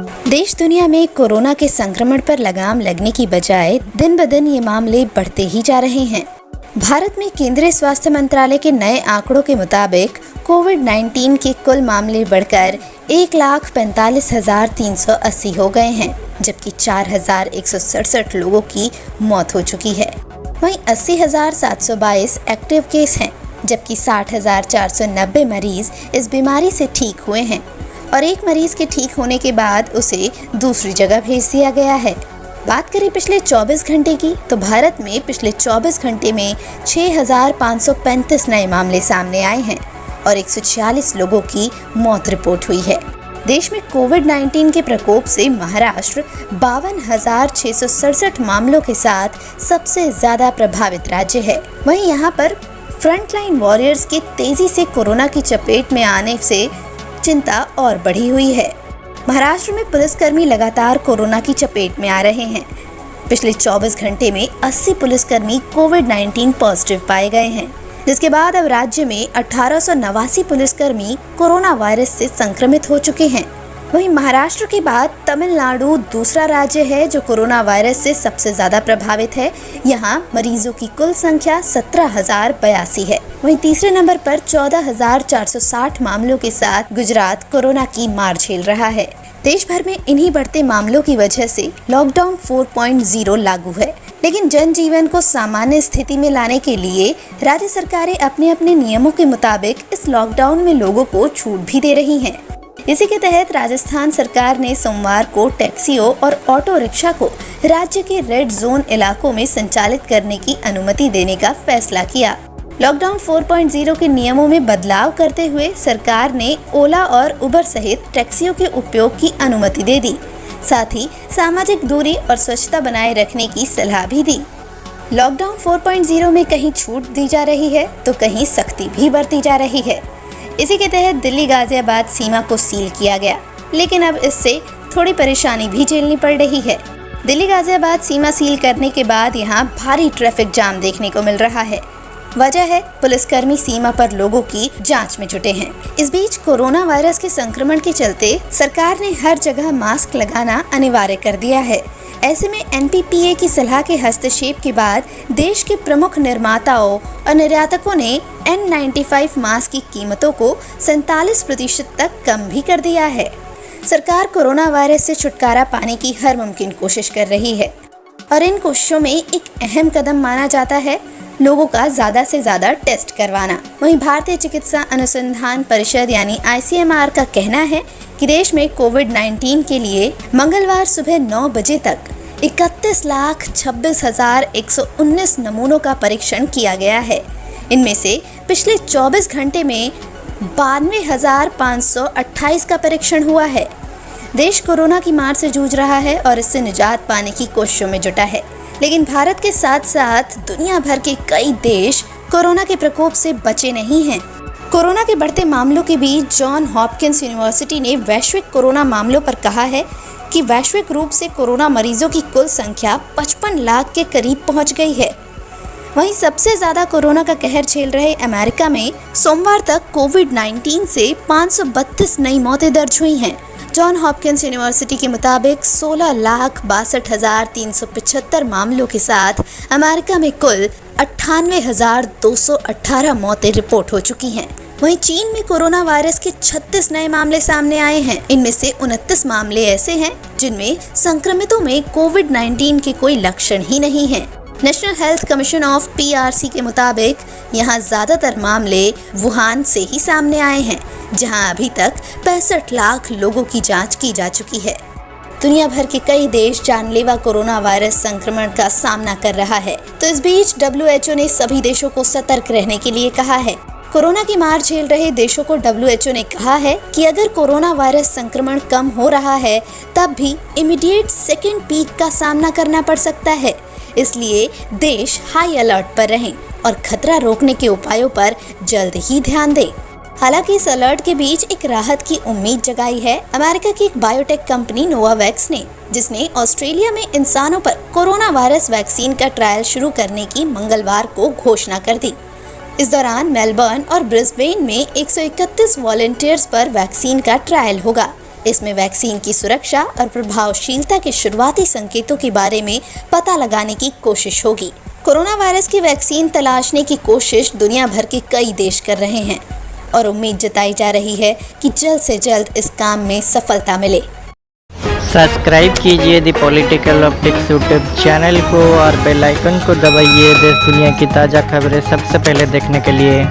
देश दुनिया में कोरोना के संक्रमण पर लगाम लगने की बजाय दिन ब दिन ये मामले बढ़ते ही जा रहे हैं। भारत में केंद्रीय स्वास्थ्य मंत्रालय के नए आंकड़ों के मुताबिक कोविड-19 के कुल मामले बढ़कर 1,45,380 हो गए हैं, जबकि 4,167 लोगों की मौत हो चुकी है। वहीं 80,722 एक्टिव केस हैं, जबकि 60,490 मरीज इस बीमारी से ठीक हुए हैं और एक मरीज के ठीक होने के बाद उसे दूसरी जगह भेज दिया गया है। बात करें पिछले 24 घंटे की, तो भारत में पिछले 24 घंटे में 6,535 नए मामले सामने आए हैं और 146 लोगों की मौत रिपोर्ट हुई है। देश में कोविड-19 के प्रकोप से महाराष्ट्र 52,667 मामलों के साथ सबसे ज्यादा प्रभावित राज्य है। वहीं यहाँ पर फ्रंटलाइन वॉरियर्स के तेजी से कोरोना की चपेट में आने से चिंता और बढ़ी हुई है। महाराष्ट्र में पुलिसकर्मी लगातार कोरोना की चपेट में आ रहे हैं। पिछले 24 घंटे में 80 पुलिसकर्मी कोविड-19 पॉजिटिव पाए गए हैं, जिसके बाद अब राज्य में 1889 पुलिसकर्मी कोरोना वायरस से संक्रमित हो चुके हैं। वहीं महाराष्ट्र के बाद तमिलनाडु दूसरा राज्य है जो कोरोना वायरस से सबसे ज्यादा प्रभावित है। यहाँ मरीजों की कुल संख्या 17,082 है। वहीं तीसरे नंबर पर 14,460 मामलों के साथ गुजरात कोरोना की मार झेल रहा है। देश भर में इन्हीं बढ़ते मामलों की वजह से लॉकडाउन 4.0 लागू है, लेकिन जनजीवन को सामान्य स्थिति में लाने के लिए राज्य सरकारें अपने अपने नियमों के मुताबिक इस लॉकडाउन में लोगों को छूट भी दे रही हैं। इसी के तहत राजस्थान सरकार ने सोमवार को टैक्सियों और ऑटो रिक्शा को राज्य के रेड जोन इलाकों में संचालित करने की अनुमति देने का फैसला किया। लॉकडाउन 4.0 के नियमों में बदलाव करते हुए सरकार ने ओला और उबर सहित टैक्सियों के उपयोग की अनुमति दे दी। साथ ही सामाजिक दूरी और स्वच्छता बनाए रखने की सलाह भी दी। लॉकडाउन 4.0 में कहीं छूट दी जा रही है तो कहीं सख्ती भी बरती जा रही है। इसी के तहत दिल्ली गाजियाबाद सीमा को सील किया गया, लेकिन अब इससे थोड़ी परेशानी भी झेलनी पड़ रही है। दिल्ली गाजियाबाद सीमा सील करने के बाद यहाँ भारी ट्रैफिक जाम देखने को मिल रहा है। वजह है पुलिसकर्मी सीमा पर लोगों की जांच में जुटे हैं। इस बीच कोरोना वायरस के संक्रमण के चलते सरकार ने हर जगह मास्क लगाना अनिवार्य कर दिया है। ऐसे में NPPA की सलाह के हस्तक्षेप के बाद देश के प्रमुख निर्माताओं और निर्यातकों ने N95 मास्क की कीमतों को 47% तक कम भी कर दिया है। सरकार कोरोना वायरस से छुटकारा पाने की हर मुमकिन कोशिश कर रही है और इन कोशिशों में एक अहम कदम माना जाता है लोगों का ज्यादा से ज्यादा टेस्ट करवाना। वहीं भारतीय चिकित्सा अनुसंधान परिषद यानी ICMR का कहना है कि देश में कोविड-19 के लिए मंगलवार सुबह 9 बजे तक 31,26,119 नमूनों का परीक्षण किया गया है। इनमें से पिछले 24 घंटे में 92,528 का परीक्षण हुआ है। देश कोरोना की मार से जूझ रहा है और इससे निजात पाने की कोशिशों में जुटा है, लेकिन भारत के साथ साथ दुनिया भर के कई देश कोरोना के प्रकोप से बचे नहीं हैं। कोरोना के बढ़ते मामलों के बीच जॉन हॉपकिंस यूनिवर्सिटी ने वैश्विक कोरोना मामलों पर कहा है कि वैश्विक रूप से कोरोना मरीजों की कुल संख्या 55 लाख के करीब पहुंच गई है। वहीं सबसे ज्यादा कोरोना का कहर झेल रहे अमेरिका में सोमवार तक कोविड-19 से 532 नई मौतें दर्ज हुई हैं। जॉन हॉपकिंस यूनिवर्सिटी के मुताबिक 16,62,375 मामलों के साथ अमेरिका में कुल 98,218 मौतें रिपोर्ट हो चुकी हैं। वहीं चीन में कोरोना वायरस के 36 नए मामले सामने आए हैं। इनमें से 29 मामले ऐसे हैं जिनमें संक्रमितों में कोविड-19 के कोई लक्षण ही नहीं हैं। National health commission of PRC के मुताबिक यहाँ ज्यादातर मामले वुहान से ही सामने आए हैं, जहाँ अभी तक 65 लाख लोगों की जांच की जा चुकी है। दुनिया भर के कई देश जानलेवा कोरोना वायरस संक्रमण का सामना कर रहा है, तो इस बीच WHO ने सभी देशों को सतर्क रहने के लिए कहा है। कोरोना की मार झेल रहे देशों को WHO ने कहा है कि अगर कोरोना वायरस संक्रमण कम हो रहा है तब भी इमीडिएट सेकेंड पीक का सामना करना पड़ सकता है, इसलिए देश हाई अलर्ट पर रहें और खतरा रोकने के उपायों पर जल्द ही ध्यान दें। हालांकि इस अलर्ट के बीच एक राहत की उम्मीद जगाई है अमेरिका की एक बायोटेक कंपनी नोवावैक्स ने, जिसने ऑस्ट्रेलिया में इंसानों पर कोरोना वायरस वैक्सीन का ट्रायल शुरू करने की मंगलवार को घोषणा कर दी। इस दौरान मेलबर्न और ब्रिस्बेन में 131 वॉलंटियर्स पर वैक्सीन का ट्रायल होगा। इसमें वैक्सीन की सुरक्षा और प्रभावशीलता के शुरुआती संकेतों के बारे में पता लगाने की कोशिश होगी। कोरोना वायरस की वैक्सीन तलाशने की कोशिश दुनिया भर के कई देश कर रहे हैं और उम्मीद जताई जा रही है कि जल्द से जल्द इस काम में सफलता मिले। सब्सक्राइब कीजिए the political optics YouTube channel को और बेल आइकन को दबाइए देश दुनिया की ताज़ा खबरें सबसे पहले देखने के लिए।